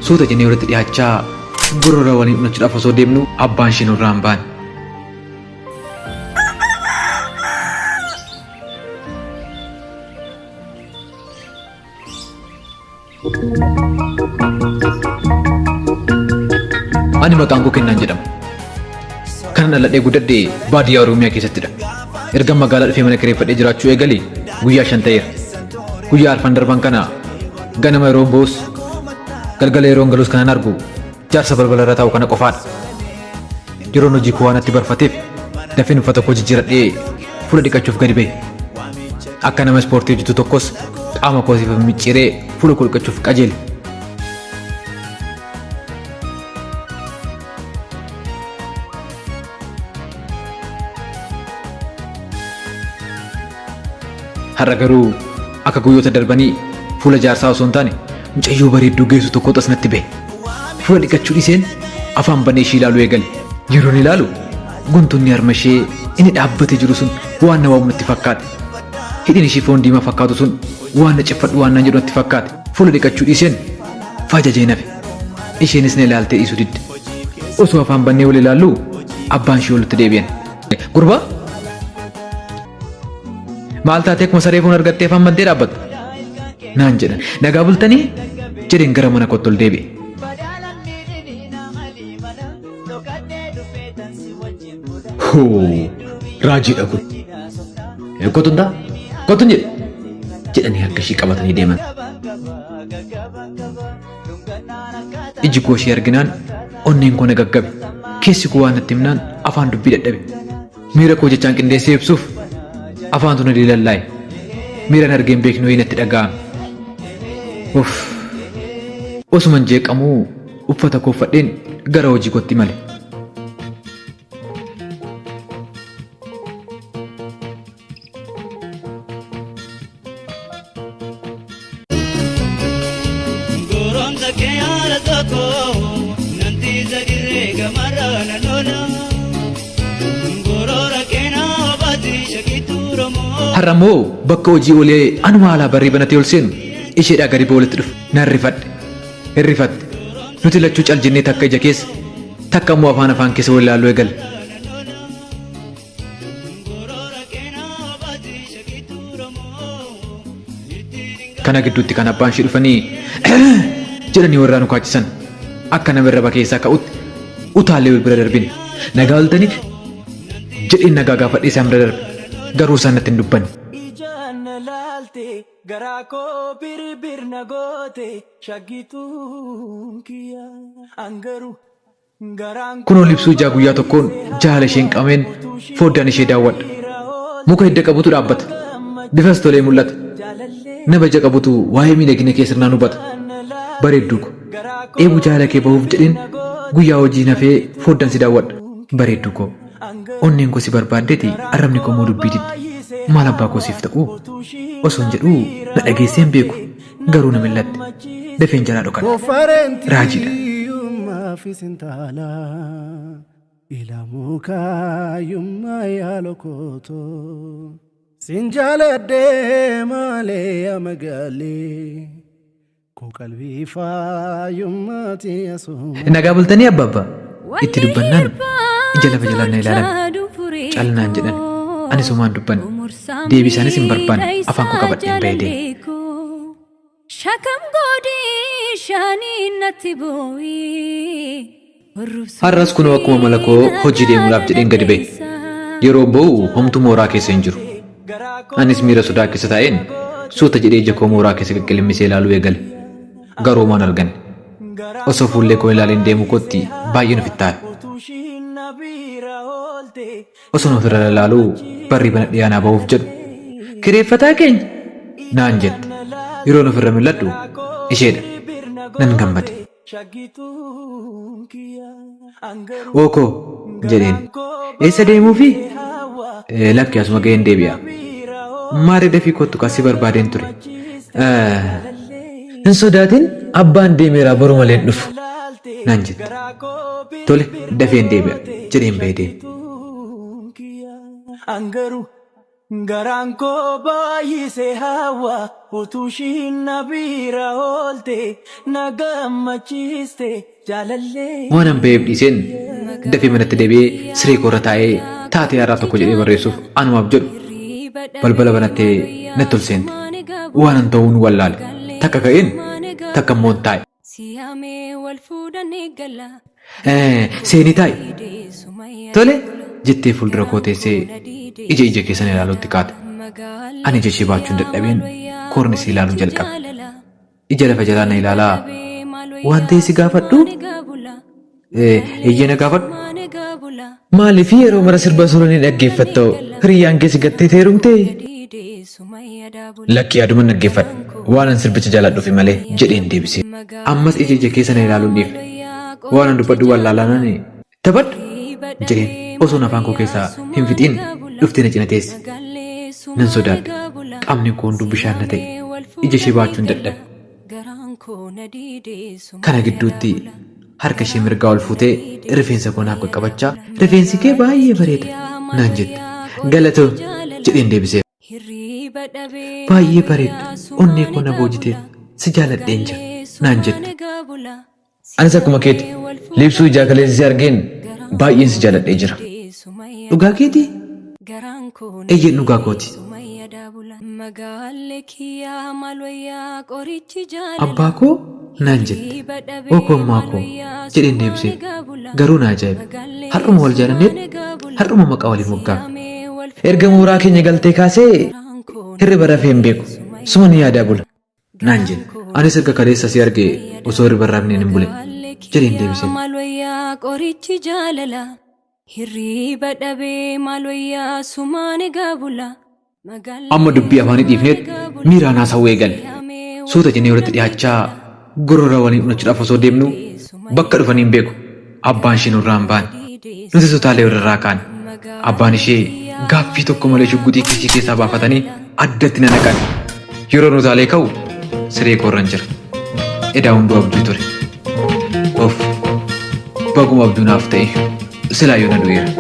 suuta jennee walitti dhiyaachaa gurra waliin dhunachuudhaaf osoo deemnu abbaan ishee nurraan ba'an. Ani maqaan koo Kennaan jedhama. Kanan dhaladhee guddadhee baadiyyaa Oromiyaa keessattidha. Erga magaalaa dhufee mana kireeffadhee jiraachuu eegalee guyyaa 5 ta'eera. Guyyaa arfan darban kana ganama yeroon ba'us galgala yeroon galus kanan argu jaarsa balbala irra taa'u kana qofaadha. Yeroon hojii koo waan natti barfateef dafeen uffata koo jijjiiradhee fuula dhiqachuuf gadi ba'e. Akka nama ispoortii hojjetu tokkos qaama koosiif micciiree fuula koo dhiqachuuf qajeele. Har'a garuu akka guyyoota darbanii fuula jaarsaa osoo hin taane mucayyoo bareedduu geessu tokko tas natti ba'e. Fuula dhiqachuu dhiseen afaan banee ishii ilaaluu eegale. Yeroon ilaalu guntunni harma ishee inni dhaabbatee jiru sun waan na waamu natti fakkaate. Hidhiin ishii foon diimaa fakkaatu sun waan na ciffadhu waan naan jedhu natti fakkaate. Fuula dhiqachuu dhiseen fajajee nafe. Isheenis na ilaaltee dhiisuu didde. Osoo afaan bannee wal ilaallu abbaan ishee walitti deebi'an. Gurbaa maal taatee akkuma saree foon argattee afaan bantee dhaabbatta naan jedhan. Nagaa bultanii jedheen gara mana kootti ol deebi'e. Raajiidha kun kotuntaa kotun jedhanii harka ishii qabatanii deeman. Iji koo ishee arginaan onneen koo na gaggabe. Keessi koo waan natti himnaan afaan dubbii dadhabe. Miira koo jechaan qindeessee ibsuuf afaan tuna dilallaa'e. Miiraan argeen beeknu natti dhaga'ame. Osuman jeeqamuu uffata koo uffadheen gara hojii kootti male. Har'ammoo bakka hojii olee anuma haalaa barrii banatee ol seenu isheedhaa gadi ba'u walitti dhufu. Nan hirrifadhe. Nuti lachuu cal jennee takka ija keessa takka immoo afaan keessa wal ilaaluu eegale. Kana gidduutti kan abbaan ishee dhufanii jedhanii warraa nu kaachisan. Akka nama irra bakeessaa ka'utti utaallee wal bira darbine. Nagaa oltanii jedheen nagaa gaafadhee isaan bira darbe. Garuu isaan natti hin dubbanne. Kunoo libsuu ijaa guyyaa tokkoon jaala isheen qabeen foddaan ishee daawwadha. Muka hidda qabutu dhaabbata. Bifas tolee mul'ata. Nama ija qabutu waa'ee miidhagina kee sirnaan hubata. Bareedduu ko eebuu jaala kee bahuuf jedheen guyyaa hojii nafee foddaan si daawwadha. Bareedduu ko onneen koo si barbaaddeeti arrabni koo moo dubbii didde maal abbaa koo siif ta'u osoon jedhuu na dhageesseen beeku garuu na millatte dafeen jalaa dhokadha. Raajiidha. Sinjaaladhee malee amagaalee koo qalbii faayummaati asuma. Nagaa bultanii abbaabba itti dubbannaan ija lafa jalaan na ilaalan calnaan jedhan ani sumaan dubban deebii isaanis hin barbaanne afaan koo qabadheen baay'ee. Har'as kunoo akkuma mala koo hojii deemuudhaaf jedheen gadi ba'e. Yeroo ba'u homtuu mooraa keessa hin jiru. Anis miira sodaa keessa taa'een suuta jedhee ija koo mooraa keessa qilqilmisee ilaaluu eegale. Garuu maan arganne. Osoo fuullee koo ilaaleen deemu kootti baay'ee nuuf ittaa'e. Osoo nuuf irra ilaaluu barrii bana dhiyaanaa ba'uuf jedhu kireeffataa keenya naan jette. Yeroo nuuf irra mil'adhu isheedha. Nan gammade. Ookoo jedheen eessa deemuufi lakki asuma ga'een deebi'a. Maaree dafii kottu kasi barbaadeen ture. Hin sodaatin abbaan deemeeraa boru malee hin dhufu naan jette. Tole dafeen deebi'a jedheen bahee deeme. Garanko baay'ise hawa utushin nabira olte nagamachiste jalalle. Waan an beeb dhiiseen dafee manatti deebi'ee siree koorra taa'ee taatee haaraa tokko jedhee barreessuuf anumaaf jedhu balbala banattee natti ol seente. Waan an ta'uun wallaala takka ka'een takka immoo taa'e. Seenii taa'e. Tole jettee fuuldura koo teessee ija ija keessan ilaaluutti kaate. Ani ija ishee baachuun dadhabeen koorni si ilaaluu jalqabe. Ija lafa jalaa na ilaalaa waan ta'e si gaafadhu? Eeyyee na gaafadhu. Maaliif yeroo mara sirba suuranii dhaggeeffattoo hiriyyaan keessi gattee heerumtee? Lakkii aduma dhaggeeffadhu waan an sirbicha jaaladhuufi malee jedheen deebisee. Ammas ija ija keessa na ilaaluun dhiifne waan an dubbadhu wallaalanani taphadhu jedheen osoo afaan koo keessaa hin fixiin dhuftee na cina teesse. Nan sodaadhe qaamni koo hunduu bishaan na ta'e ija ishee baachuun dadhabe. Kana gidduutti harka ishee mirgaa ol fuutee rifeensa koo naaf qaqqabachaa rifeensi kee baay'ee bareeda naan jette. Galatoo jedheen deebisee. Baay'ee bareeda onnee koo na boojitee si jaaladheen jira naan jette. Anis akkuma keeti liibsuu ijaa kaleessi si argeen baay'een si jaaladhee jira. Dhugaa keetii? Eeyyeen dhugaa kooti. Abbaa koo naan jette. Okommaa koo jedheen deebisee. Garuu na ajaa'ibe. Har'uma wal jaalanneet har'uma maqaa waliin moggaafne. Erga mooraa keenya galtee kaasee hirriba rafee hin beeku. Suma ni yaadaa bula. Naan jedhe. Anis erga kaleessa si arge osoo hirriba rafneen hin bule. Jedheen deebisee. Hirriba dhabee maal wayyaa sumaane gaabula. Amma dubbii afaanii dhiifneet miiraan haasawuu eegale. Suuta jennee walitti dhiyaachaa gorora waliin dhunachuudhaaf osoo deemnu bakka dhufanii hin beeku. Abbaan ishee nurraa hin baane. Nuti sutaalee walirraa kaane. Abbaan ishee gaaffii tokko malee shugguxii kiisii keessaa baafatanii addatti na naqan. Yeroo nutaalee ka'u siree koorran jira. Edaa hunduu abduu ture. Of baguma abduu naaf ta'e silaa yoo na du'eera.